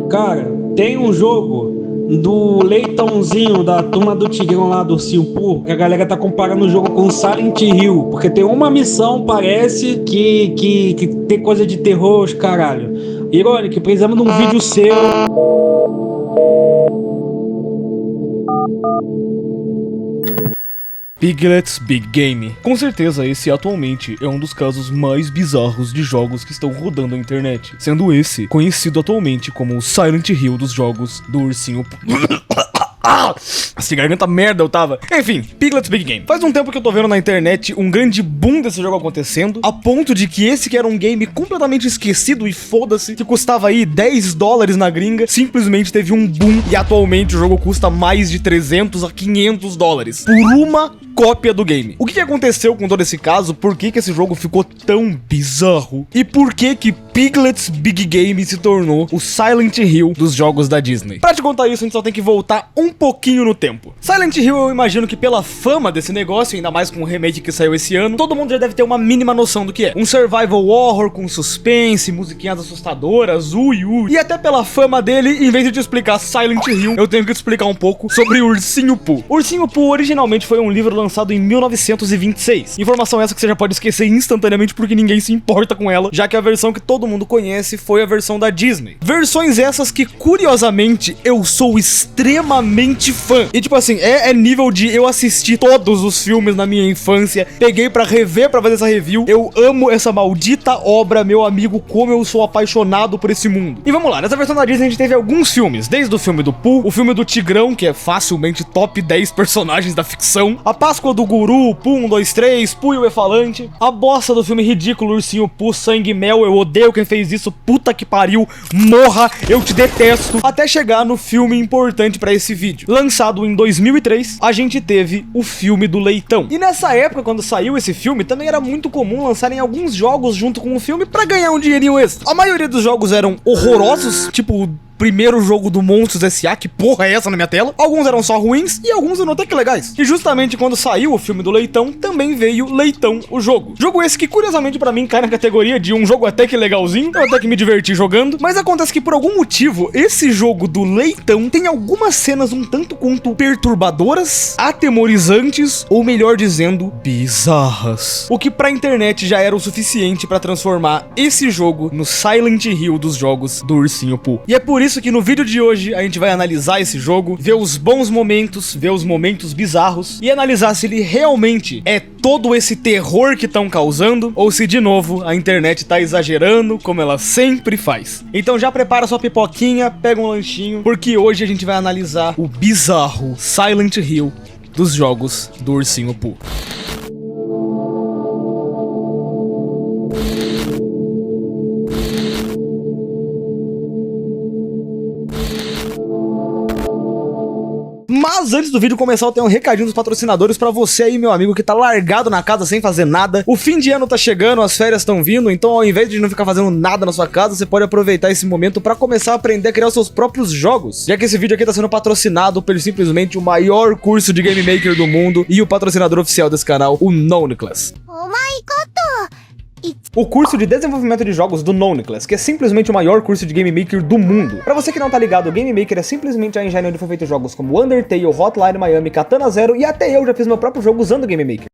Cara, tem um jogo do Leitãozinho, da turma do Tigrão lá do Ursinho Poo, que a galera tá comparando o jogo com Silent Hill, porque tem uma missão, parece, que tem coisa de terror, os caralho. Irônico, precisamos de um vídeo seu. Piglet's Big Game. Com certeza esse atualmente é um dos casos mais bizarros de jogos que estão rodando na internet, sendo esse conhecido atualmente como o Silent Hill dos jogos do Ursinho Poo. Essa garganta merda eu tava. Enfim, Piglet's Big Game. Faz um tempo que eu tô vendo na internet um grande boom desse jogo acontecendo, a ponto de que esse que era um game completamente esquecido e foda-se, que custava aí $10 na gringa, simplesmente teve um boom e atualmente o jogo custa mais de $300 a $500 por uma cópia do game. O que aconteceu com todo esse caso? Por que esse jogo ficou tão bizarro? E por que Piglet's Big Game se tornou o Silent Hill dos jogos da Disney? Pra te contar isso, a gente só tem que voltar um pouquinho no tempo. Silent Hill, eu imagino que pela fama desse negócio, ainda mais com o remake que saiu esse ano, todo mundo já deve ter uma mínima noção do que é. Um survival horror com suspense, musiquinhas assustadoras, e até pela fama dele, em vez de te explicar Silent Hill, eu tenho que te explicar um pouco sobre Ursinho Poo. Ursinho Poo originalmente foi um livro lançado em 1926. Informação essa que você já pode esquecer instantaneamente porque ninguém se importa com ela, já que a versão que todo mundo conhece foi a versão da Disney. Versões essas que, curiosamente, eu sou extremamente fã. E tipo assim, é nível de eu assistir todos os filmes na minha infância, peguei pra rever pra fazer essa review. Eu amo essa maldita obra, meu amigo, como eu sou apaixonado por esse mundo. E vamos lá, nessa versão da Disney a gente teve alguns filmes, desde o filme do Pooh, o filme do Tigrão, que é facilmente top 10 personagens da ficção, a Páscoa do Guru, Pooh 1, 2, 3, Pooh e o Elefante, a bosta do filme ridículo Ursinho Pooh, Sangue e Mel, eu odeio quem fez isso, puta que pariu, morra, eu te detesto, até chegar no filme importante pra esse vídeo. Lançado em 2003, a gente teve o filme do Leitão. E nessa época, quando saiu esse filme, também era muito comum lançarem alguns jogos junto com o filme pra ganhar um dinheirinho extra. A maioria dos jogos eram horrorosos, tipo primeiro jogo do Monstros S.A., que porra é essa na minha tela? Alguns eram só ruins e alguns eram até que legais. E justamente quando saiu o filme do Leitão, também veio Leitão, o jogo. Jogo esse que curiosamente pra mim cai na categoria de um jogo até que legalzinho, eu até que me diverti jogando, mas acontece que por algum motivo, esse jogo do Leitão tem algumas cenas um tanto quanto perturbadoras, atemorizantes, ou melhor dizendo, bizarras. O que pra internet já era o suficiente pra transformar esse jogo no Silent Hill dos jogos do Ursinho Pooh. E é por isso que no vídeo de hoje a gente vai analisar esse jogo, ver os bons momentos, ver os momentos bizarros e analisar se ele realmente é todo esse terror que estão causando ou se de novo a internet tá exagerando como ela sempre faz. Então já prepara sua pipoquinha, pega um lanchinho, porque hoje a gente vai analisar o bizarro Silent Hill dos jogos do Ursinho Pooh. Mas antes do vídeo começar, eu tenho um recadinho dos patrocinadores pra você aí, meu amigo, que tá largado na casa sem fazer nada. O fim de ano tá chegando, as férias estão vindo, então ao invés de não ficar fazendo nada na sua casa, você pode aproveitar esse momento pra começar a aprender a criar os seus próprios jogos. Já que esse vídeo aqui tá sendo patrocinado por simplesmente o maior curso de Game Maker do mundo e o patrocinador oficial desse canal, o Noneclass. O curso de desenvolvimento de jogos do Noneclass, que é simplesmente o maior curso de Game Maker do mundo. Pra você que não tá ligado, o Game Maker é simplesmente a engine onde foi feito jogos como Undertale, Hotline Miami, Katana Zero e até eu já fiz meu próprio jogo usando o Game Maker.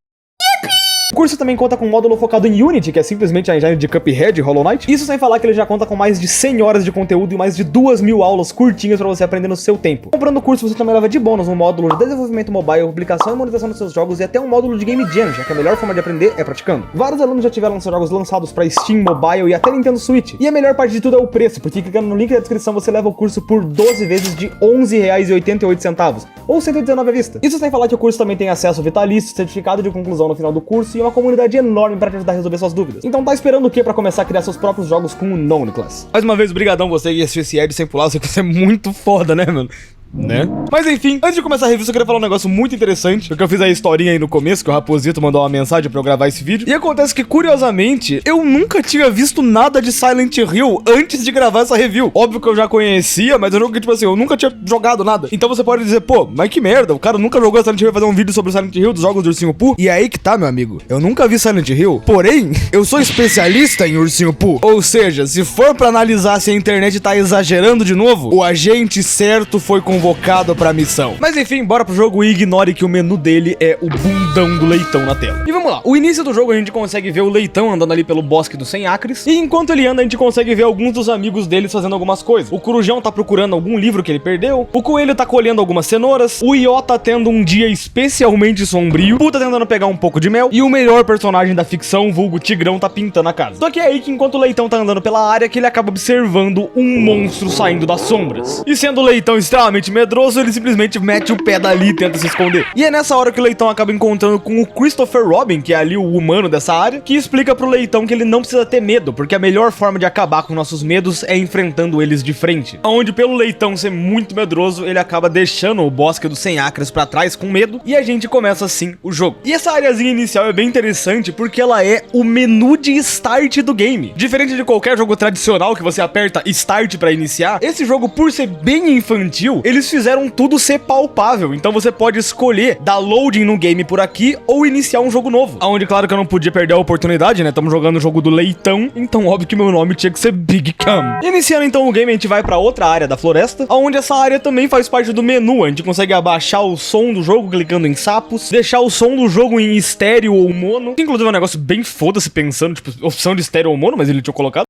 O curso também conta com um módulo focado em Unity, que é simplesmente a engine de Cuphead e Hollow Knight. Isso sem falar que ele já conta com mais de 100 horas de conteúdo e mais de 2.000 aulas curtinhas pra você aprender no seu tempo. Comprando o curso, você também leva de bônus um módulo de desenvolvimento mobile, publicação e monetização dos seus jogos e até um módulo de Game Jam, já que a melhor forma de aprender é praticando. Vários alunos já tiveram seus jogos lançados pra Steam, Mobile e até Nintendo Switch. E a melhor parte de tudo é o preço, porque clicando no link da descrição você leva o curso por 12 vezes de R$11,88, ou 119 à vista. Isso sem falar que o curso também tem acesso vitalício, certificado de conclusão no final do curso e uma comunidade enorme pra te ajudar a resolver suas dúvidas. Então tá esperando o que pra começar a criar seus próprios jogos com o Noneclass? Mais uma vez, brigadão você que assistiu esse ad sem pular, eu sei que você é muito foda, né, mano? né? Mas enfim, antes de começar a revista, eu queria falar um negócio muito interessante, porque eu fiz a historinha aí no começo, que o Raposito mandou uma mensagem pra eu gravar esse vídeo, e acontece que, curiosamente, eu nunca tinha visto nada de Silent Hill antes de gravar essa review. Óbvio que eu já conhecia, mas é um jogo que, tipo assim, eu nunca tinha jogado nada. Então você pode dizer, pô, mas que merda, o cara nunca jogou Silent Hill, vai fazer um vídeo sobre o Silent Hill, dos jogos do Ursinho Pooh. E é aí que tá, meu amigo, eu nunca vi Silent Hill, porém, eu sou especialista em Ursinho Pooh. Ou seja, se for pra analisar se a internet tá exagerando de novo, o agente certo foi convocado pra missão. Mas enfim, bora pro jogo e ignore que o menu dele é o bundão do leitão na tela. E vamos lá, o início do jogo a gente consegue ver o leitão andando ali pelo bosque dos 100 acres, e enquanto ele anda a gente consegue ver alguns dos amigos deles fazendo algumas coisas. O corujão tá procurando algum livro que ele perdeu, o coelho tá colhendo algumas cenouras, o Ió tá tendo um dia especialmente sombrio, o Pooh tá tentando pegar um pouco de mel, e o melhor personagem da ficção, vulgo Tigrão, tá pintando a casa. Só que é aí que enquanto o leitão tá andando pela área que ele acaba observando um monstro saindo das sombras. E sendo o leitão extremamente medroso, ele simplesmente mete o pé dali e tenta se esconder. E é nessa hora que o leitão acaba encontrando com o Christopher Robin, que é ali o humano dessa área, que explica pro leitão que ele não precisa ter medo, porque a melhor forma de acabar com nossos medos é enfrentando eles de frente. Onde pelo leitão ser muito medroso, ele acaba deixando o bosque dos 100 acres pra trás com medo, e a gente começa assim o jogo. E essa areazinha inicial é bem interessante porque ela é o menu de start do game. Diferente de qualquer jogo tradicional que você aperta start pra iniciar, esse jogo, por ser bem infantil, eles fizeram tudo ser palpável. Então você pode escolher dar loading no game por aqui ou iniciar um jogo novo. Onde, claro que eu não podia perder a oportunidade, né? Estamos jogando o jogo do leitão, então óbvio que meu nome tinha que ser Big Cam. Iniciando então o game, a gente vai pra outra área da floresta, onde essa área também faz parte do menu. A gente consegue abaixar o som do jogo clicando em sapos, deixar o som do jogo em estéreo ou mono. Inclusive é um negócio bem foda-se pensando, tipo, opção de estéreo ou mono, mas ele tinha colocado.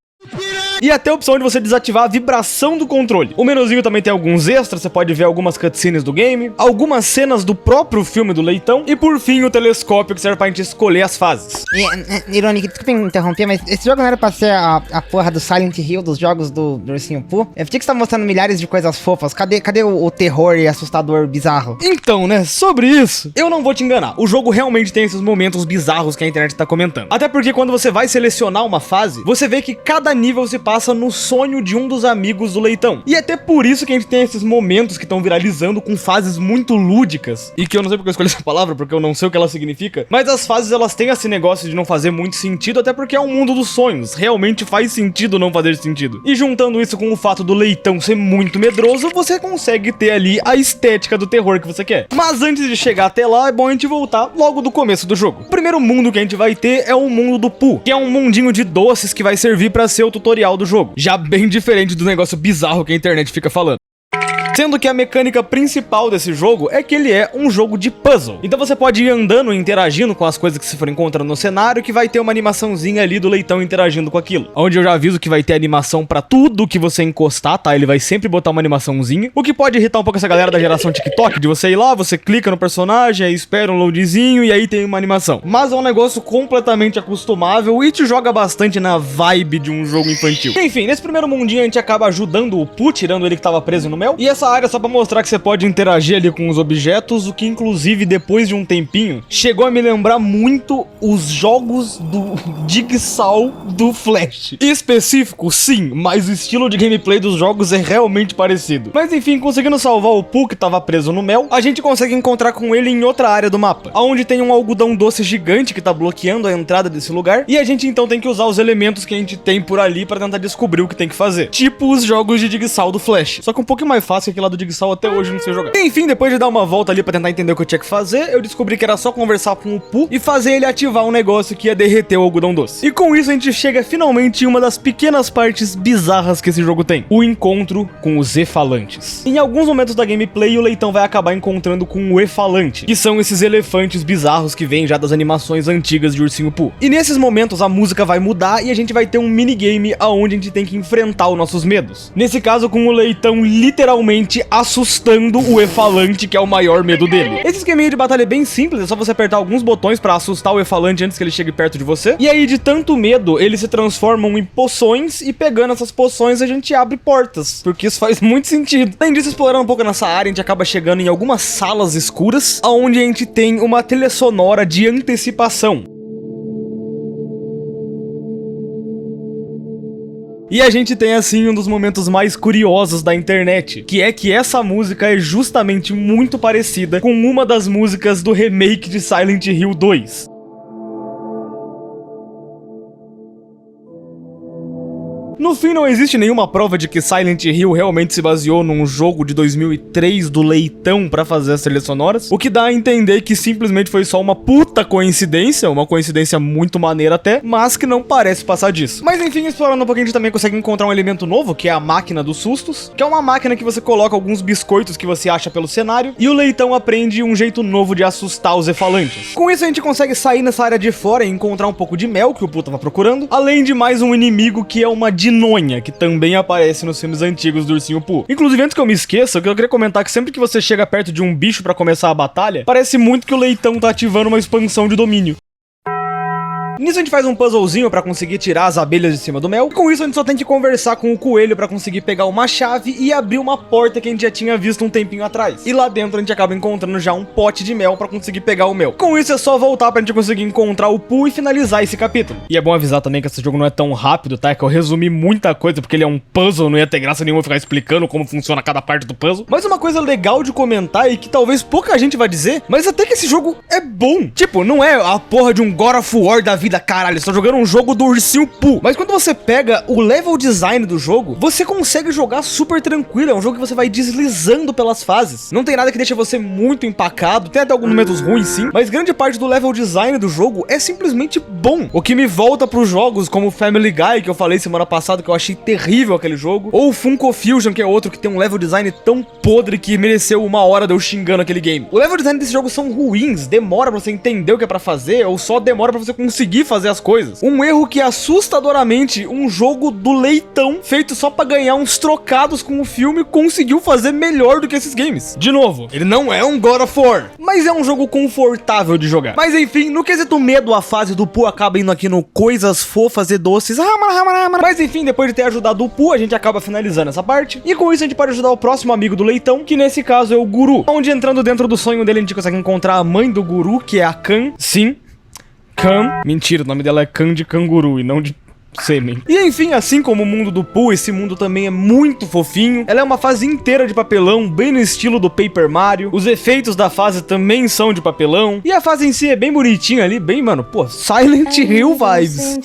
E até a opção de você desativar a vibração do controle. O menuzinho também tem alguns extras, você pode ver algumas cutscenes do game, algumas cenas do próprio filme do leitão, e por fim o telescópio que serve pra gente escolher as fases. Irônico, desculpa me interromper, mas esse jogo não era pra ser a porra do Silent Hill, dos jogos do Ursinho Pooh? Eu tinha que estar mostrando milhares de coisas fofas, cadê o terror e assustador bizarro? Então, né, sobre isso, eu não vou te enganar, o jogo realmente tem esses momentos bizarros que a internet tá comentando. Até porque quando você vai selecionar uma fase, você vê que cada nível se passa no sonho de um dos amigos do leitão. E é até por isso que a gente tem esses momentos que estão viralizando com fases muito lúdicas. E que eu não sei porque eu escolhi essa palavra, porque eu não sei o que ela significa. Mas as fases, elas têm esse negócio de não fazer muito sentido, até porque é um mundo dos sonhos. Realmente faz sentido não fazer sentido. E juntando isso com o fato do leitão ser muito medroso, você consegue ter ali a estética do terror que você quer. Mas antes de chegar até lá, é bom a gente voltar logo do começo do jogo. O primeiro mundo que a gente vai ter é o mundo do Pooh, que é um mundinho de doces que vai servir pra ser o tutorial do jogo. Já bem diferente do negócio bizarro que a internet fica falando. Sendo que a mecânica principal desse jogo é que ele é um jogo de puzzle. Então você pode ir andando e interagindo com as coisas que você for encontrando no cenário, que vai ter uma animaçãozinha ali do leitão interagindo com aquilo. Onde eu já aviso que vai ter animação pra tudo que você encostar, tá? Ele vai sempre botar uma animaçãozinha. O que pode irritar um pouco essa galera da geração TikTok, de você ir lá, você clica no personagem, aí espera um loadzinho e aí tem uma animação. Mas é um negócio completamente acostumável e te joga bastante na vibe de um jogo infantil. Enfim, nesse primeiro mundinho a gente acaba ajudando o Pooh, tirando ele que tava preso no mel. E essa área só pra mostrar que você pode interagir ali com os objetos, o que inclusive depois de um tempinho chegou a me lembrar muito os jogos do Jigsaw do Flash. Específico, sim, mas o estilo de gameplay dos jogos é realmente parecido. Mas enfim, conseguindo salvar o Pooh que tava preso no mel, a gente consegue encontrar com ele em outra área do mapa, onde tem um algodão doce gigante que tá bloqueando a entrada desse lugar, e a gente então tem que usar os elementos que a gente tem por ali pra tentar descobrir o que tem que fazer. Tipo os jogos de Jigsaw do Flash, só que um pouquinho mais fácil que lá do Jigsaw até hoje não sei jogar. Enfim, depois de dar uma volta ali pra tentar entender o que eu tinha que fazer, eu descobri que era só conversar com o Pooh e fazer ele ativar um negócio que ia derreter o algodão doce. E com isso a gente chega finalmente em uma das pequenas partes bizarras que esse jogo tem: o encontro com os Efalantes. Em alguns momentos da gameplay, o leitão vai acabar encontrando com o Efalante, que são esses elefantes bizarros que vêm já das animações antigas de Ursinho Pooh. E nesses momentos a música vai mudar e a gente vai ter um minigame aonde a gente tem que enfrentar os nossos medos. Nesse caso, com o leitão literalmente assustando o Efalante, que é o maior medo dele. Esse esqueminha de batalha é bem simples, é só você apertar alguns botões pra assustar o Efalante antes que ele chegue perto de você. E aí, de tanto medo, eles se transformam em poções e pegando essas poções a gente abre portas, porque isso faz muito sentido. Além disso, explorando um pouco nessa área, a gente acaba chegando em algumas salas escuras, onde a gente tem uma trilha sonora de antecipação. E a gente tem assim um dos momentos mais curiosos da internet, que é que essa música é justamente muito parecida com uma das músicas do remake de Silent Hill 2. No fim, não existe nenhuma prova de que Silent Hill realmente se baseou num jogo de 2003 do Leitão pra fazer as trilhas sonoras, o que dá a entender que simplesmente foi só uma puta coincidência, uma coincidência muito maneira até, mas que não parece passar disso. Mas enfim, explorando um pouquinho, a gente também consegue encontrar um elemento novo, que é a máquina dos sustos, que é uma máquina que você coloca alguns biscoitos que você acha pelo cenário, e o Leitão aprende um jeito novo de assustar os efalantes. Com isso, a gente consegue sair nessa área de fora e encontrar um pouco de mel, que o Poo tava procurando, além de mais um inimigo que é uma dinonha, que também aparece nos filmes antigos do Ursinho Poo. Inclusive, antes que eu me esqueça, eu queria comentar que sempre que você chega perto de um bicho pra começar a batalha, parece muito que o Leitão tá ativando uma expansão de domínio. Nisso a gente faz um puzzlezinho pra conseguir tirar as abelhas de cima do mel, e com isso a gente só tem que conversar com o coelho pra conseguir pegar uma chave e abrir uma porta que a gente já tinha visto um tempinho atrás. E lá dentro a gente acaba encontrando já um pote de mel pra conseguir pegar o mel. Com isso é só voltar pra gente conseguir encontrar o Poo e finalizar esse capítulo. E é bom avisar também que esse jogo não é tão rápido, tá? É que eu resumi muita coisa porque ele é um puzzle, não ia ter graça nenhuma ficar explicando como funciona cada parte do puzzle. Mas uma coisa legal de comentar e que talvez pouca gente vai dizer, mas até que esse jogo é bom. Tipo, não é a porra de um God of War da vida, caralho, você tá jogando um jogo do Ursinho Poo. Mas quando você pega o level design do jogo, você consegue jogar super tranquilo. É um jogo que você vai deslizando pelas fases. Não tem nada que deixa você muito empacado. Tem até alguns momentos ruins, sim. Mas grande parte do level design do jogo é simplesmente bom. O que me volta pros jogos como Family Guy, que eu falei semana passada, que eu achei terrível aquele jogo. Ou Funko Fusion, que é outro que tem um level design tão podre que mereceu uma hora de eu xingando aquele game. O level design desse jogo são ruins. Demora pra você entender o que é pra fazer, ou só demora pra você conseguir fazer as coisas. Um erro que assustadoramente um jogo do Leitão, feito só pra ganhar uns trocados com o filme, conseguiu fazer melhor do que esses games. De novo, ele não é um God of War, mas é um jogo confortável de jogar. Mas enfim, no quesito medo, a fase do Poo acaba indo aqui no coisas fofas e doces. Mas enfim, depois de ter ajudado o Poo, a gente acaba finalizando essa parte. E com isso a gente pode ajudar o próximo amigo do Leitão, que nesse caso é o Guru. Onde entrando dentro do sonho dele, a gente consegue encontrar a mãe do Guru, que é a Kan. Sim, Kan. Mentira, o nome dela é Kan de canguru e não de sêmen. E enfim, assim como o mundo do Poo, esse mundo também é muito fofinho. Ela é uma fase inteira de papelão, bem no estilo do Paper Mario. Os efeitos da fase também são de papelão. E a fase em si é bem bonitinha ali, bem, mano, pô, Silent Hill vibes.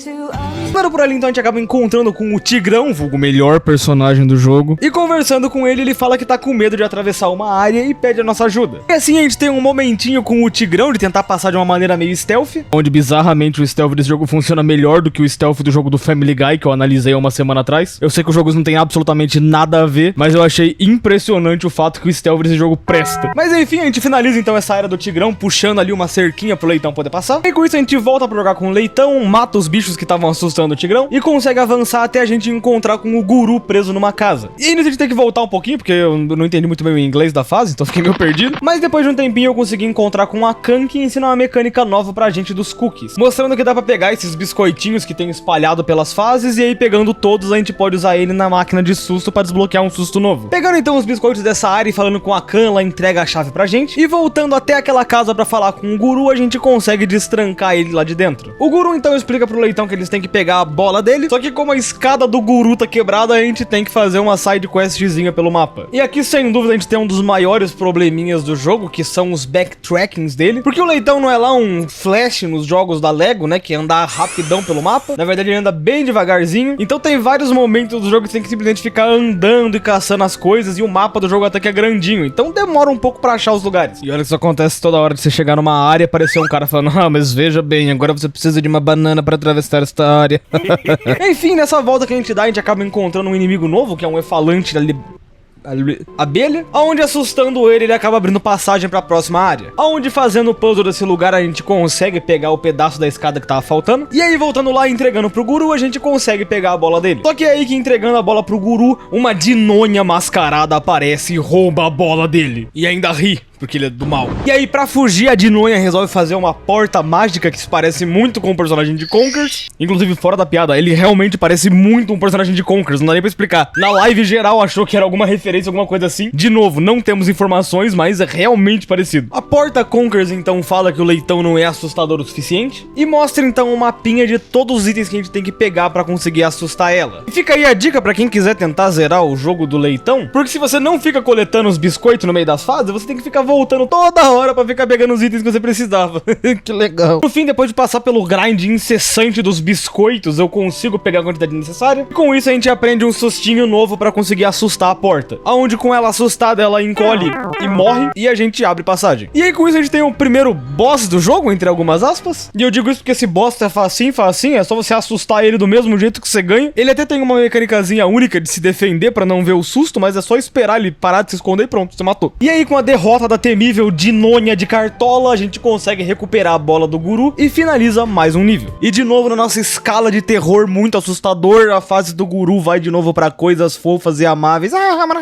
Claro, por ali então a gente acaba encontrando com o Tigrão, vulgo melhor personagem do jogo. E conversando com ele, ele fala que tá com medo de atravessar uma área e pede a nossa ajuda. E assim a gente tem um momentinho com o Tigrão de tentar passar de uma maneira meio stealth, onde bizarramente o stealth desse jogo funciona melhor do que o stealth do jogo do Family Guy, que eu analisei há uma semana atrás. Eu sei que os jogos não tem absolutamente nada a ver, mas eu achei impressionante o fato que o stealth desse jogo presta. Mas enfim, a gente finaliza então essa área do Tigrão, puxando ali uma cerquinha pro Leitão poder passar. E com isso a gente volta pra jogar com o Leitão, mata os bichos que estavam assustando o Tigrão e consegue avançar até a gente encontrar com o Guru preso numa casa. E ainda a gente tem que voltar um pouquinho, porque eu não entendi muito bem o inglês da fase, então fiquei meio perdido. Mas depois de um tempinho eu consegui encontrar com a Kan, que ensina uma mecânica nova pra gente dos cookies, mostrando que dá pra pegar esses biscoitinhos que tem espalhado pelas fases, e aí pegando todos a gente pode usar ele na máquina de susto pra desbloquear um susto novo. Pegando então os biscoitos dessa área e falando com a Kan, ela entrega a chave pra gente, e voltando até aquela casa pra falar com o Guru, a gente consegue destrancar ele lá de dentro. O Guru então explica pro Leitão que eles têm que pegar a bola dele, só que como a escada do Guru tá quebrada, a gente tem que fazer uma side questzinha pelo mapa. E aqui sem dúvida a gente tem um dos maiores probleminhas do jogo, que são os backtrackings dele, porque o Leitão não é lá um Flash nos jogos da Lego, né, que é andar rapidão pelo mapa. Na verdade ele anda bem devagarzinho, então tem vários momentos do jogo que você tem que simplesmente ficar andando e caçando as coisas, e o mapa do jogo até que é grandinho, então demora um pouco pra achar os lugares. E olha que isso acontece toda hora de você chegar numa área e aparecer um cara falando: ah, mas veja bem, agora você precisa de uma banana pra atravessar esta área. Enfim, nessa volta que a gente dá, a gente acaba encontrando um inimigo novo, que é um efalante ali, abelha, aonde assustando ele acaba abrindo passagem pra próxima área, aonde fazendo o puzzle desse lugar a gente consegue pegar o pedaço da escada que tava faltando, e aí voltando lá e entregando pro Guru, a gente consegue pegar a bola dele. Só que é aí que entregando a bola pro Guru, uma dinonha mascarada aparece e rouba a bola dele, e ainda ri porque ele é do mal. E aí, pra fugir, a Dinonha resolve fazer uma porta mágica que se parece muito com o personagem de Conkers. Inclusive, fora da piada, ele realmente parece muito um personagem de Conkers, não dá nem pra explicar. Na live geral achou que era alguma referência, alguma coisa assim. De novo, não temos informações, mas é realmente parecido. A porta Conkers, então, fala que o leitão não é assustador o suficiente. E mostra, então, um mapinha de todos os itens que a gente tem que pegar pra conseguir assustar ela. E fica aí a dica pra quem quiser tentar zerar o jogo do leitão, porque se você não fica coletando os biscoitos no meio das fases, você tem que ficar voltando toda hora pra ficar pegando os itens que você precisava. Que legal. No fim, depois de passar pelo grind incessante dos biscoitos, eu consigo pegar a quantidade necessária. E com isso, a gente aprende um sustinho novo pra conseguir assustar a porta. Aonde com ela assustada, ela encolhe e morre, e a gente abre passagem. E aí com isso a gente tem o primeiro boss do jogo, entre algumas aspas. E eu digo isso porque esse boss é facinho, é só você assustar ele do mesmo jeito que você ganha. Ele até tem uma mecânicazinha única de se defender pra não ver o susto, mas é só esperar ele parar de se esconder e pronto, você matou. E aí com a derrota da temível Dinonha de Cartola, a gente consegue recuperar a bola do guru e finaliza mais um nível. E de novo na nossa escala de terror muito assustador, a fase do guru vai de novo pra coisas fofas e amáveis.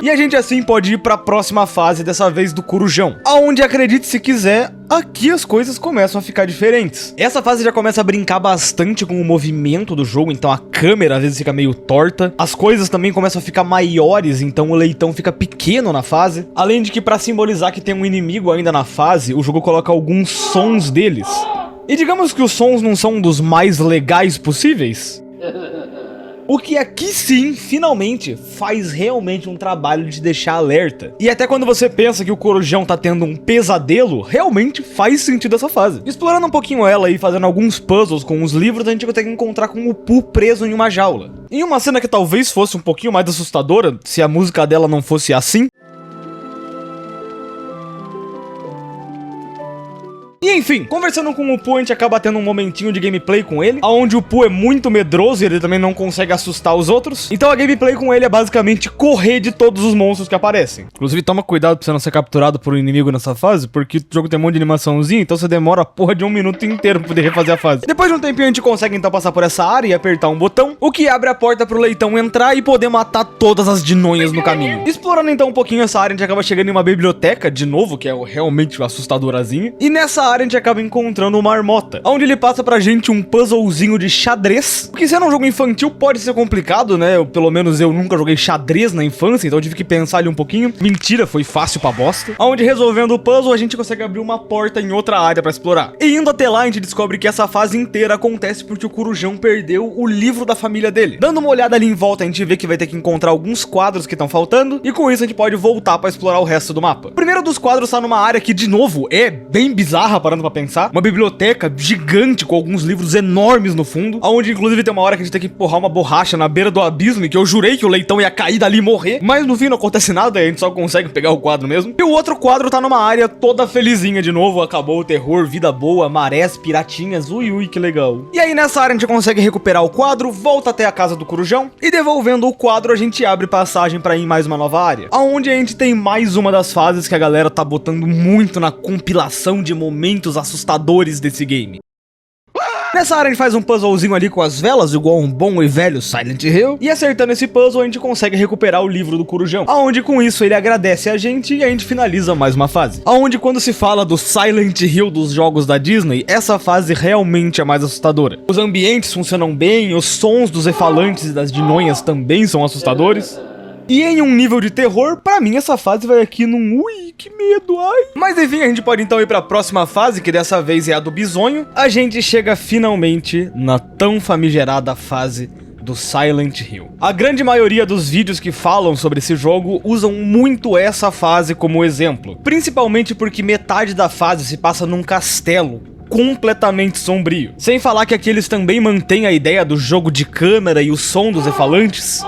E a gente assim pode ir pra próxima fase, dessa vez do Corujão, aonde, acredite se quiser, aqui as coisas começam a ficar diferentes. Essa fase já começa a brincar bastante com o movimento do jogo, então a câmera às vezes fica meio torta. As coisas também começam a ficar maiores, então o leitão fica pequeno na fase. Além de que, pra simbolizar que tem um inimigo ainda na fase, o jogo coloca alguns sons deles. E digamos que os sons não são dos mais legais possíveis. O que aqui sim, finalmente, faz realmente um trabalho de te deixar alerta. E até quando você pensa que o Corujão tá tendo um pesadelo, realmente faz sentido essa fase. Explorando um pouquinho ela e fazendo alguns puzzles com os livros, a gente consegue encontrar com o Pooh preso em uma jaula. Em uma cena que talvez fosse um pouquinho mais assustadora, se a música dela não fosse assim. E enfim, conversando com o Pooh, a gente acaba tendo um momentinho de gameplay com ele, onde o Pooh é muito medroso e ele também não consegue assustar os outros. Então a gameplay com ele é basicamente correr de todos os monstros que aparecem. Inclusive, toma cuidado pra você não ser capturado por um inimigo nessa fase, porque o jogo tem um monte de animaçãozinha, então você demora a porra de 1 minuto inteiro pra poder refazer a fase. Depois de um tempinho a gente consegue então passar por essa área e apertar um botão, o que abre a porta pro leitão entrar e poder matar todas as dinonhas no caminho. Explorando então um pouquinho essa área, a gente acaba chegando em uma biblioteca, de novo, que é realmente assustadorazinha. E nessa área a gente acaba encontrando uma marmota, onde ele passa pra gente um puzzlezinho de xadrez, porque sendo um jogo infantil pode ser complicado, né? Pelo menos eu nunca joguei xadrez na infância, então eu tive que pensar ali um pouquinho. Mentira, foi fácil pra bosta. Onde resolvendo o puzzle a gente consegue abrir uma porta em outra área pra explorar. E indo até lá a gente descobre que essa fase inteira acontece porque o Corujão perdeu o livro da família dele. Dando uma olhada ali em volta a gente vê que vai ter que encontrar alguns quadros que estão faltando, e com isso a gente pode voltar pra explorar o resto do mapa. O primeiro dos quadros tá numa área que, de novo, é bem bizarra parando pra pensar. Uma biblioteca gigante com alguns livros enormes no fundo, onde inclusive tem uma hora que a gente tem que empurrar uma borracha na beira do abismo, e que eu jurei que o leitão ia cair dali e morrer, mas no fim não acontece nada, a gente só consegue pegar o quadro mesmo. E o outro quadro tá numa área toda felizinha de novo, acabou o terror, vida boa, marés, piratinhas, ui, que legal. E aí nessa área a gente consegue recuperar o quadro, volta até a casa do Corujão, e devolvendo o quadro a gente abre passagem pra ir em mais uma nova área, onde a gente tem mais uma das fases que a galera tá botando muito na compilação de momentos assustadores desse game. Nessa área a gente faz um puzzlezinho ali com as velas, igual um bom e velho Silent Hill, e acertando esse puzzle a gente consegue recuperar o livro do Corujão, aonde com isso ele agradece a gente e a gente finaliza mais uma fase. Aonde quando se fala do Silent Hill dos jogos da Disney, essa fase realmente é mais assustadora. Os ambientes funcionam bem, os sons dos efalantes e das dinonhas também são assustadores. E em um nível de terror, pra mim essa fase vai aqui num ui, que medo, ai. Mas enfim, a gente pode então ir pra próxima fase, que dessa vez é a do bisonho. A gente chega finalmente na tão famigerada fase do Silent Hill. A grande maioria dos vídeos que falam sobre esse jogo usam muito essa fase como exemplo. Principalmente porque metade da fase se passa num castelo completamente sombrio. Sem falar que aqui eles também mantêm a ideia do jogo de câmera e o som dos efalantes.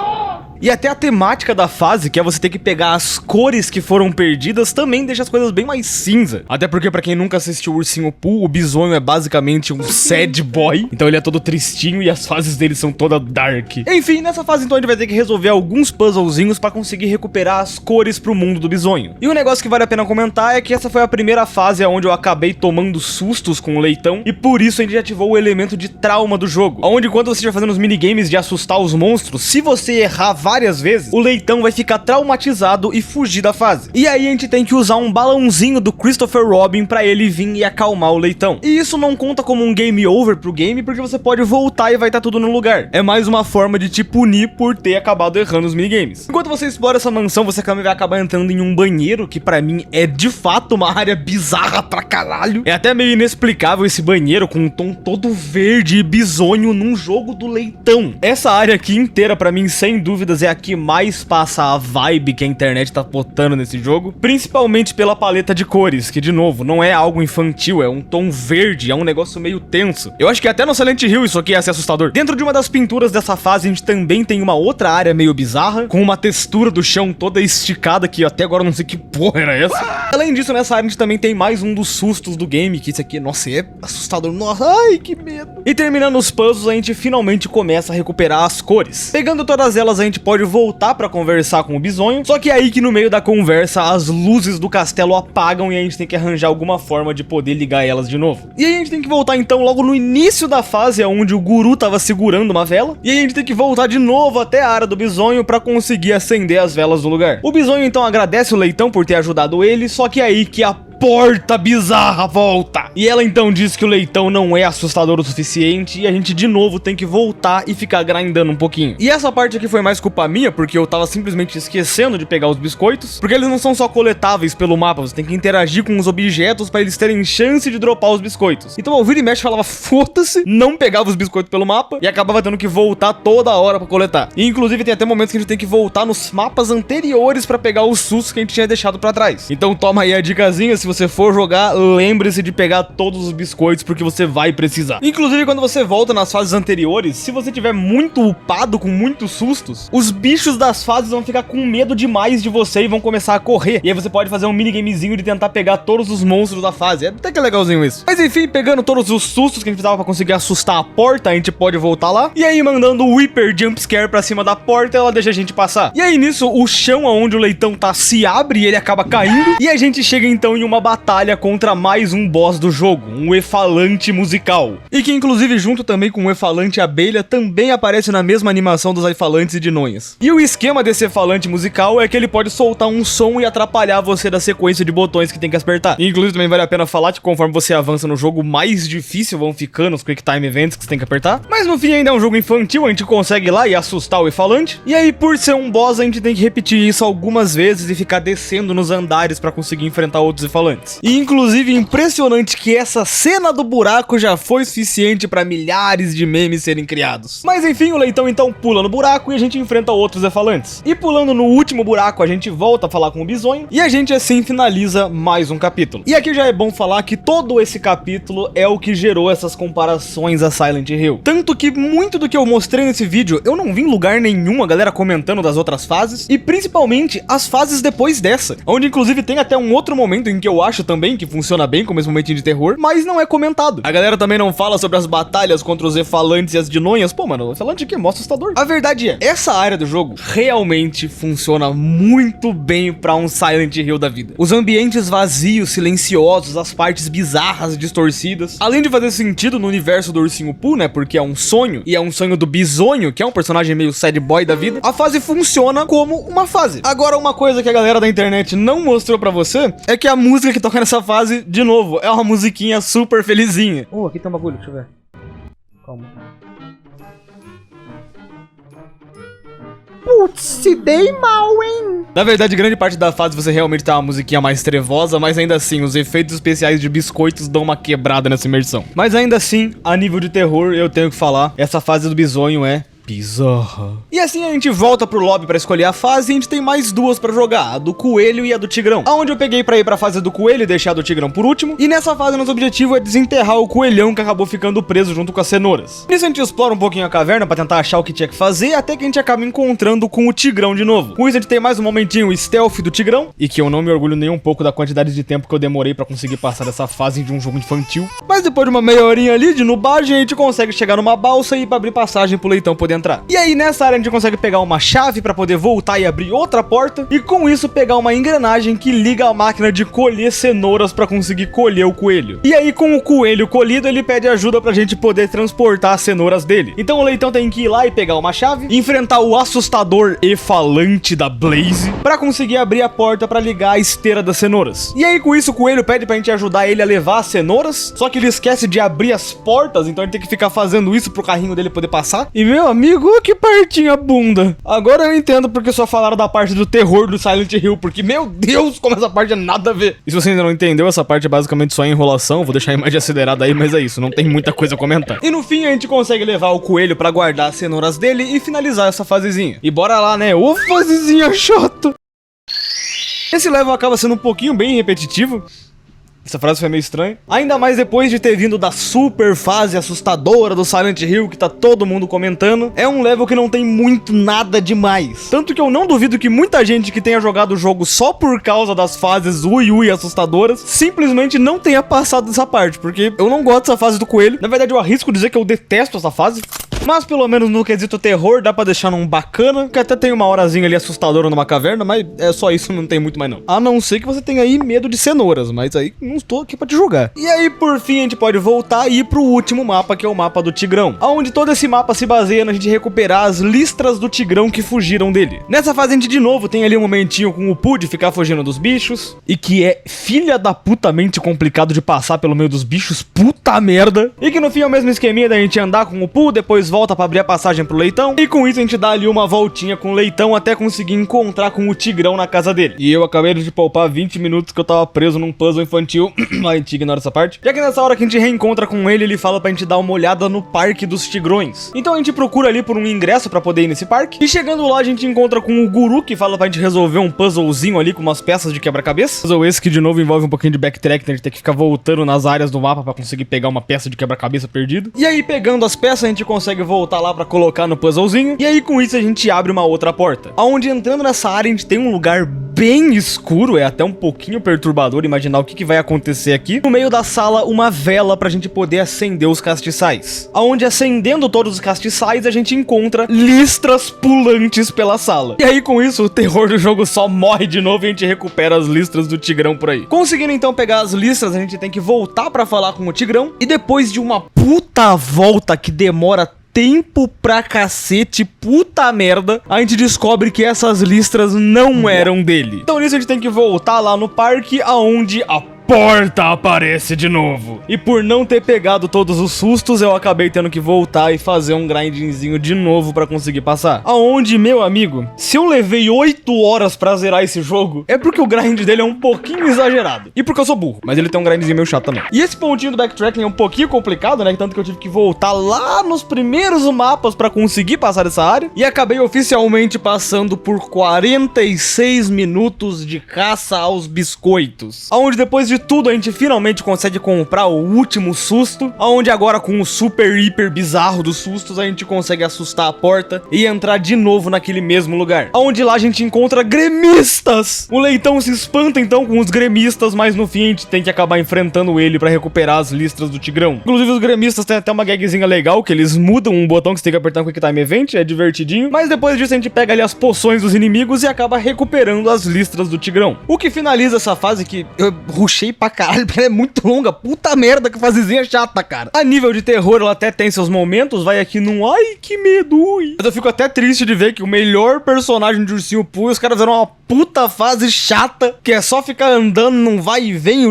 E até a temática da fase, que é você ter que pegar as cores que foram perdidas, também deixa as coisas bem mais cinza. Até porque, pra quem nunca assistiu o Ursinho Pooh, o bisonho é basicamente um sad boy. Então ele é todo tristinho e as fases dele são todas dark. Enfim, nessa fase então a gente vai ter que resolver alguns puzzlezinhos pra conseguir recuperar as cores pro mundo do bisonho. E um negócio que vale a pena comentar é que essa foi a primeira fase onde eu acabei tomando sustos com o leitão, e por isso a gente ativou o elemento de trauma do jogo, onde quando você estiver fazendo os minigames de assustar os monstros, se você errar várias vezes, o Leitão vai ficar traumatizado e fugir da fase. E aí a gente tem que usar um balãozinho do Christopher Robin pra ele vir e acalmar o Leitão. E isso não conta como um game over pro game, porque você pode voltar e vai estar tudo no lugar. É mais uma forma de te punir por ter acabado errando os minigames. Enquanto você explora essa mansão, você vai acabar entrando em um banheiro, que pra mim é de fato uma área bizarra pra caralho. É até meio inexplicável esse banheiro com um tom todo verde e bizonho num jogo do Leitão. Essa área aqui inteira pra mim, sem dúvidas, é a que mais passa a vibe que a internet tá botando nesse jogo, principalmente pela paleta de cores, que de novo, não é algo infantil, é um tom verde, é um negócio meio tenso. Eu acho que até no Silent Hill isso aqui ia ser assustador. Dentro de uma das pinturas dessa fase, a gente também tem uma outra área meio bizarra, com uma textura do chão toda esticada, que até agora eu não sei que porra era essa. Além disso, nessa área a gente também tem mais um dos sustos do game, que esse aqui, nossa, é assustador. Nossa, ai, que medo. E terminando os puzzles, a gente finalmente começa a recuperar as cores. Pegando todas elas, a gente pode voltar pra conversar com o bisonho, só que é aí que no meio da conversa, as luzes do castelo apagam e a gente tem que arranjar alguma forma de poder ligar elas de novo. E aí a gente tem que voltar então logo no início da fase, onde o guru tava segurando uma vela, e aí a gente tem que voltar de novo até a área do bisonho pra conseguir acender as velas do lugar. O bisonho então agradece o Leitão por ter ajudado ele, só que é aí que a porta bizarra volta. E ela então diz que o Leitão não é assustador o suficiente e a gente de novo tem que voltar e ficar grindando um pouquinho. E essa parte aqui foi mais culpa minha, porque eu tava simplesmente esquecendo de pegar os biscoitos, porque eles não são só coletáveis pelo mapa, você tem que interagir com os objetos pra eles terem chance de dropar os biscoitos. Então eu vira e mexe falava foda-se, não pegava os biscoitos pelo mapa e acabava tendo que voltar toda hora pra coletar. E inclusive tem até momentos que a gente tem que voltar nos mapas anteriores pra pegar os sustos que a gente tinha deixado pra trás. Então toma aí a dicasinha, se você for jogar, lembre-se de pegar todos os biscoitos, porque você vai precisar. Inclusive, quando você volta nas fases anteriores, se você tiver muito upado, com muitos sustos, os bichos das fases vão ficar com medo demais de você e vão começar a correr. E aí você pode fazer um minigamezinho de tentar pegar todos os monstros da fase. É até que legalzinho isso. Mas enfim, pegando todos os sustos que a gente precisava pra conseguir assustar a porta, a gente pode voltar lá. E aí, mandando o Whipper Jumpscare pra cima da porta, ela deixa a gente passar. E aí, nisso, o chão onde o Leitão tá se abre e ele acaba caindo. E a gente chega então em uma batalha contra mais um boss do jogo, um Efalante musical. E que inclusive junto também com o Efalante abelha também aparece na mesma animação dos Efalantes e de Nonhas. E o esquema desse Efalante musical é que ele pode soltar um som e atrapalhar você da sequência de botões que tem que apertar. E, inclusive também vale a pena falar que conforme você avança no jogo, mais difícil vão ficando os Quick Time Events que você tem que apertar. Mas no fim ainda é um jogo infantil, a gente consegue ir lá e assustar o Efalante. E aí por ser um boss a gente tem que repetir isso algumas vezes e ficar descendo nos andares pra conseguir enfrentar outros Efalantes. E inclusive impressionante que essa cena do buraco já foi suficiente pra milhares de memes serem criados. Mas enfim, o Leitão então pula no buraco e a gente enfrenta outros Efalantes. E pulando no último buraco a gente volta a falar com o bisonho e a gente assim finaliza mais um capítulo. E aqui já é bom falar que todo esse capítulo é o que gerou essas comparações a Silent Hill. Tanto que muito do que eu mostrei nesse vídeo eu não vi em lugar nenhum a galera comentando das outras fases, e principalmente as fases depois dessa, onde inclusive tem até um outro momento em que eu acho também que funciona bem como esse momentinho de terror, mas não é comentado. A galera também não fala sobre as batalhas contra os Efalantes e as Dinonhas. Pô, mano, o Efalante aqui é mó assustador. A verdade é, essa área do jogo realmente funciona muito bem pra um Silent Hill da vida. Os ambientes vazios, silenciosos, as partes bizarras, distorcidas, além de fazer sentido no universo do Ursinho Pooh, né, porque é um sonho, e é um sonho do Bisonho, que é um personagem meio sad boy da vida, a fase funciona como uma fase. Agora, uma coisa que a galera da internet não mostrou pra você, é que a música que toca nessa fase, de novo, é uma musiquinha super felizinha. Aqui tem um bagulho, deixa eu ver. Calma. Putz, se dei mal, hein? Na verdade, grande parte da fase você realmente tá uma musiquinha mais trevosa, mas ainda assim, os efeitos especiais de biscoitos dão uma quebrada nessa imersão. Mas ainda assim, a nível de terror, eu tenho que falar, essa fase do bisonho é bizarra. E assim a gente volta pro lobby pra escolher a fase e a gente tem mais duas pra jogar, a do coelho e a do tigrão. Aonde eu peguei pra ir pra fase do coelho e deixar a do tigrão por último. E nessa fase nosso objetivo é desenterrar o coelhão que acabou ficando preso junto com as cenouras. Nisso a gente explora um pouquinho a caverna pra tentar achar o que tinha que fazer, até que a gente acaba encontrando com o tigrão de novo. Com isso a gente tem mais um momentinho stealth do tigrão, e que eu não me orgulho nem um pouco da quantidade de tempo que eu demorei pra conseguir passar dessa fase de um jogo infantil. Mas depois de uma meia horinha ali de nubagem, a gente consegue chegar numa balsa e ir pra abrir passagem pro Leitão poder entrar. E aí nessa área a gente consegue pegar uma chave pra poder voltar e abrir outra porta, e com isso pegar uma engrenagem que liga a máquina de colher cenouras pra conseguir colher o coelho. E aí com o coelho colhido ele pede ajuda pra gente poder transportar as cenouras dele. Então o Leitão tem que ir lá e pegar uma chave, enfrentar o assustador e falante da Blaze pra conseguir abrir a porta pra ligar a esteira das cenouras. E aí com isso o coelho pede pra gente ajudar ele a levar as cenouras, só que ele esquece de abrir as portas, então ele tem que ficar fazendo isso pro carrinho dele poder passar. E meu amigo, que partinha bunda. Agora eu entendo porque só falaram da parte do terror do Silent Hill, porque meu Deus, como essa parte é nada a ver. E se você ainda não entendeu, essa parte é basicamente só enrolação, vou deixar a imagem acelerada aí, mas é isso, não tem muita coisa a comentar. E no fim a gente consegue levar o coelho pra guardar as cenouras dele e finalizar essa fasezinha. E bora lá, né? Ô fasezinha chato! Esse level acaba sendo um pouquinho bem repetitivo. Essa frase foi meio estranha. Ainda mais depois de ter vindo da super fase assustadora do Silent Hill, que tá todo mundo comentando. É um level que não tem muito nada demais. Tanto que eu não duvido que muita gente que tenha jogado o jogo só por causa das fases ui assustadoras, simplesmente não tenha passado dessa parte. Porque eu não gosto dessa fase do coelho. Na verdade eu arrisco dizer que eu detesto essa fase. Mas pelo menos no quesito terror dá pra deixar num bacana, que até tem uma horazinha ali assustadora numa caverna, mas é só isso, não tem muito mais não. A não ser que você tenha aí medo de cenouras, mas aí não estou aqui pra te julgar. E aí por fim a gente pode voltar e ir pro último mapa, que é o mapa do Tigrão, onde todo esse mapa se baseia na gente recuperar as listras do Tigrão que fugiram dele. Nessa fase a gente de novo tem ali um momentinho com o Pooh de ficar fugindo dos bichos, e que é filha da putamente complicado de passar pelo meio dos bichos, puta merda. E que no fim é o mesmo esqueminha da gente andar com o Pooh, depois volta pra abrir a passagem pro Leitão, e com isso a gente dá ali uma voltinha com o Leitão até conseguir encontrar com o Tigrão na casa dele. E eu acabei de poupar 20 minutos que eu tava preso num puzzle infantil. A gente ignora essa parte. Já que nessa hora que a gente reencontra com ele, ele fala pra gente dar uma olhada no Parque dos Tigrões. Então a gente procura ali por um ingresso pra poder ir nesse parque, e chegando lá a gente encontra com o Guru, que fala pra gente resolver um puzzlezinho ali com umas peças de quebra-cabeça. Puzzle esse que de novo envolve um pouquinho de backtrack, né? A gente tem que ficar voltando nas áreas do mapa pra conseguir pegar uma peça de quebra-cabeça perdido. E aí pegando as peças a gente consegue voltar lá pra colocar no puzzlezinho, e aí com isso a gente abre uma outra porta, aonde entrando nessa área a gente tem um lugar bem escuro, é até um pouquinho perturbador imaginar o que vai acontecer aqui. No meio da sala, uma vela pra gente poder acender os castiçais, aonde acendendo todos os castiçais a gente encontra listras pulantes pela sala. E aí com isso o terror do jogo só morre de novo e a gente recupera as listras do Tigrão por aí. Conseguindo então pegar as listras, a gente tem que voltar pra falar com o Tigrão, e depois de uma puta volta que demora tempo pra cacete, puta merda, a gente descobre que essas listras não eram dele. Então nisso a gente tem que voltar lá no parque, aonde a porta aparece de novo. E por não ter pegado todos os sustos, eu acabei tendo que voltar e fazer um grindzinho de novo pra conseguir passar. Aonde, meu amigo, se eu levei 8 horas pra zerar esse jogo, é porque o grind dele é um pouquinho exagerado. E porque eu sou burro, mas ele tem um grindzinho meio chato também. E esse pontinho do backtracking é um pouquinho complicado, né? Tanto que eu tive que voltar lá nos primeiros mapas pra conseguir passar essa área. E acabei oficialmente passando por 46 minutos de caça aos biscoitos. Aonde depois de tudo a gente finalmente consegue comprar o último susto, aonde agora com o super hiper bizarro dos sustos a gente consegue assustar a porta e entrar de novo naquele mesmo lugar, aonde lá a gente encontra gremistas. O Leitão se espanta então com os gremistas, mas no fim a gente tem que acabar enfrentando ele pra recuperar as listras do Tigrão. Inclusive os gremistas têm até uma gagzinha legal, que eles mudam um botão que você tem que apertar no Quick Time Event, é divertidinho, mas depois disso a gente pega ali as poções dos inimigos e acaba recuperando as listras do Tigrão. O que finaliza essa fase que eu rushei pra caralho, porque ela é muito longa. Puta merda, que fasezinha chata, cara. A nível de terror, ela até tem seus momentos, vai aqui num ai, que medo, ui. Mas eu fico até triste de ver que o melhor personagem de Ursinho Pooh, os caras fizeram uma puta fase chata, que é só ficar andando num vai e vem,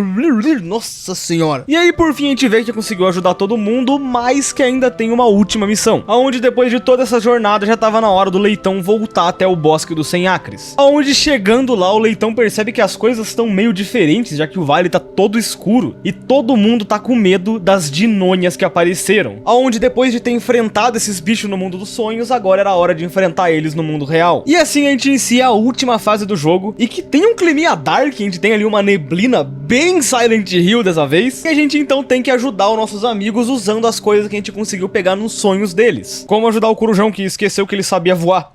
nossa senhora. E aí, por fim, a gente vê que conseguiu ajudar todo mundo, mas que ainda tem uma última missão, aonde depois de toda essa jornada, já tava na hora do Leitão voltar até o Bosque dos 100 Acres. Aonde, chegando lá, o Leitão percebe que as coisas estão meio diferentes, já que o vale tá todo escuro e todo mundo tá com medo das dinônias que apareceram. Aonde depois de ter enfrentado esses bichos no mundo dos sonhos, agora era a hora de enfrentar eles no mundo real. E assim a gente inicia a última fase do jogo, e que tem um climinha dark, a gente tem ali uma neblina bem Silent Hill dessa vez, e a gente então tem que ajudar os nossos amigos usando as coisas que a gente conseguiu pegar nos sonhos deles. Como ajudar o Corujão que esqueceu que ele sabia voar.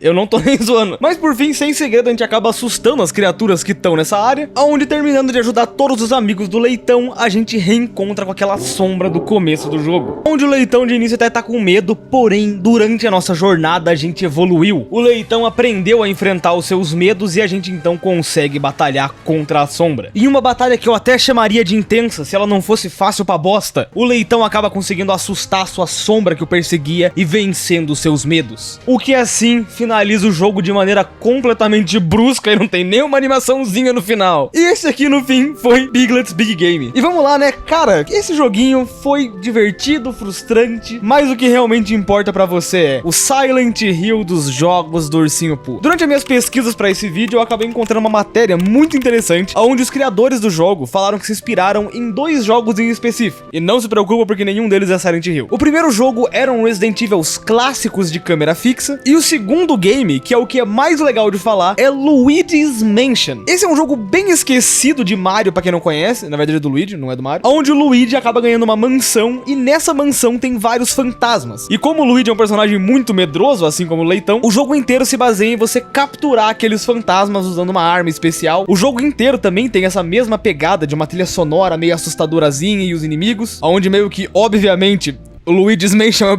Eu não tô nem zoando. Mas por fim, sem segredo, a gente acaba assustando as criaturas que estão nessa área, onde terminando de ajudar todos os amigos do Leitão, a gente reencontra com aquela sombra do começo do jogo. Onde o Leitão de início até tá com medo, porém, durante a nossa jornada a gente evoluiu. O Leitão aprendeu a enfrentar os seus medos e a gente então consegue batalhar contra a sombra. Em uma batalha que eu até chamaria de intensa, se ela não fosse fácil pra bosta, o Leitão acaba conseguindo assustar sua sombra que o perseguia e vencendo seus medos. O que assim finaliza o jogo de maneira completamente brusca e não tem nenhuma animaçãozinha no final. E esse aqui no fim foi Piglet's Big Game. E vamos lá, né, cara, esse joguinho foi divertido, frustrante, mas o que realmente importa pra você é o Silent Hill dos jogos do Ursinho Pooh. Durante as minhas pesquisas pra esse vídeo, eu acabei encontrando uma matéria muito interessante, onde os criadores do jogo falaram que se inspiraram em 2 jogos em específico. E não se preocupa porque nenhum deles é Silent Hill. O primeiro jogo eram Resident Evil clássicos de câmera fixa, e o segundo game, que é o que é mais legal de falar, é Luigi's Mansion. Esse é um jogo bem esquecido de Mario, pra quem não conhece, na verdade é do Luigi, não é do Mario, onde o Luigi acaba ganhando uma mansão, e nessa mansão tem vários fantasmas. E como o Luigi é um personagem muito medroso, assim como o Leitão, o jogo inteiro se baseia em você capturar aqueles fantasmas usando uma arma especial. O jogo inteiro também tem essa mesma pegada de uma trilha sonora meio assustadorazinha e os inimigos, onde meio que, obviamente, o Luigi's Mansion é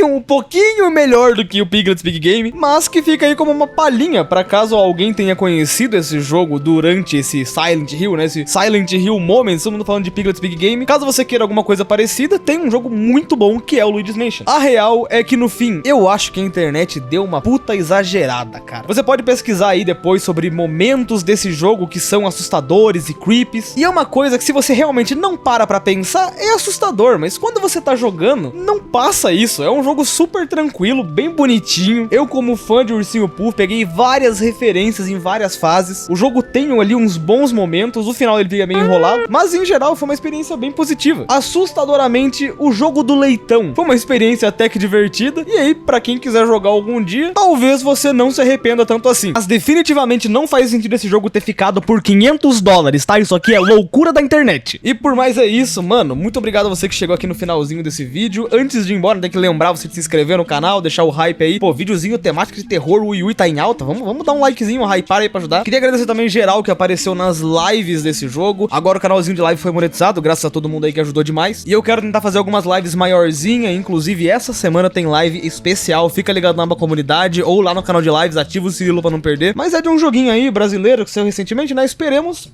um pouquinho melhor do que o Piglet's Big Game, mas que fica aí como uma palhinha pra caso alguém tenha conhecido esse jogo durante esse Silent Hill, né? Esse Silent Hill Moments, todo mundo falando de Piglet's Big Game. Caso você queira alguma coisa parecida, tem um jogo muito bom que é o Luigi's Mansion. A real é que no fim, eu acho que a internet deu uma puta exagerada, cara. Você pode pesquisar aí depois sobre momentos desse jogo que são assustadores e creepies, e é uma coisa que se você realmente não para pra pensar, é assustador, mas quando você tá jogando, não passa isso. É um jogo super tranquilo, bem bonitinho. Eu, como fã de Ursinho Pooh, peguei várias referências em várias fases. O jogo tem ali uns bons momentos, o final ele fica meio enrolado, mas em geral foi uma experiência bem positiva. Assustadoramente, o jogo do Leitão foi uma experiência até que divertida, e aí, pra quem quiser jogar algum dia, talvez você não se arrependa tanto assim. Mas definitivamente não faz sentido esse jogo ter ficado por $500, tá? Isso aqui é loucura da internet. E por mais é isso, mano, muito obrigado a você que chegou aqui no finalzinho desse vídeo. Antes de ir embora, tem que lembrar você de se inscrever no canal, deixar o hype aí. Pô, videozinho temático de terror, o Yui tá em alta. Vamos dar um likezinho, um hypar aí pra ajudar. Queria agradecer também geral que apareceu nas lives desse jogo. Agora o canalzinho de live foi monetizado, graças a todo mundo aí que ajudou demais. E eu quero tentar fazer algumas lives maiorzinha, inclusive essa semana tem live especial. Fica ligado na comunidade ou lá no canal de lives, ativa o Cirilo pra não perder. Mas é de um joguinho aí brasileiro que saiu recentemente, né? Esperemos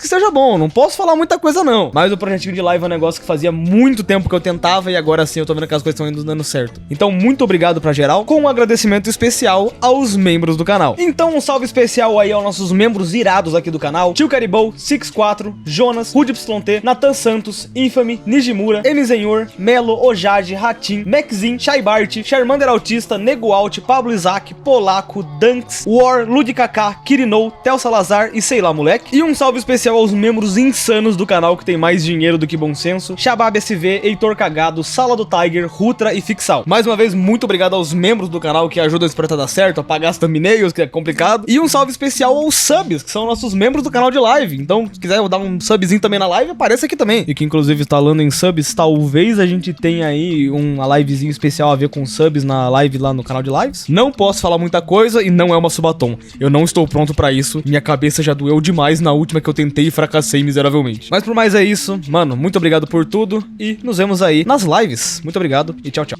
que seja bom. Não posso falar muita coisa não. Mas o projetinho de live é um negócio que fazia muito tempo que eu tentava, e agora sim eu tô vendo que as coisas estão indo dando certo. Então, muito obrigado pra geral, com um agradecimento especial aos membros do canal. Então, um salve especial aí aos nossos membros irados aqui do canal: Tio Caribou, 64, Jonas, RudYT, Nathan Santos, Infamy, Nijimura, Emizenhor, Melo, Ojade, Ratim, Maxin, Shaibart, Charmander Autista, Nego Alt, Pablo Isaac, Polaco, Dunks, War, Ludikaká, Kirinou, Tel Salazar e sei lá, moleque. E um salve especial aos membros insanos do canal que tem mais dinheiro do que bom senso: Shabab SV, Heitor Cagado, Sala do Tiger, Rutra e Fixal. Mais uma vez, muito obrigado aos membros do canal que ajudam esse projeto a dar certo, a pagar as thumbnails, que é complicado. E um salve especial aos subs, que são nossos membros do canal de live. Então, se quiser dar um subzinho também na live, aparece aqui também. E que inclusive, falando em subs, talvez a gente tenha aí uma livezinha especial a ver com subs na live lá no canal de lives. Não posso falar muita coisa e não é uma subatom. Eu não estou pronto pra isso. Minha cabeça já doeu demais na última que eu tentei e fracassei miseravelmente. Mas por mais é isso, mano, muito obrigado por tudo e nos vemos aí nas lives. Muito obrigado e tchau, tchau.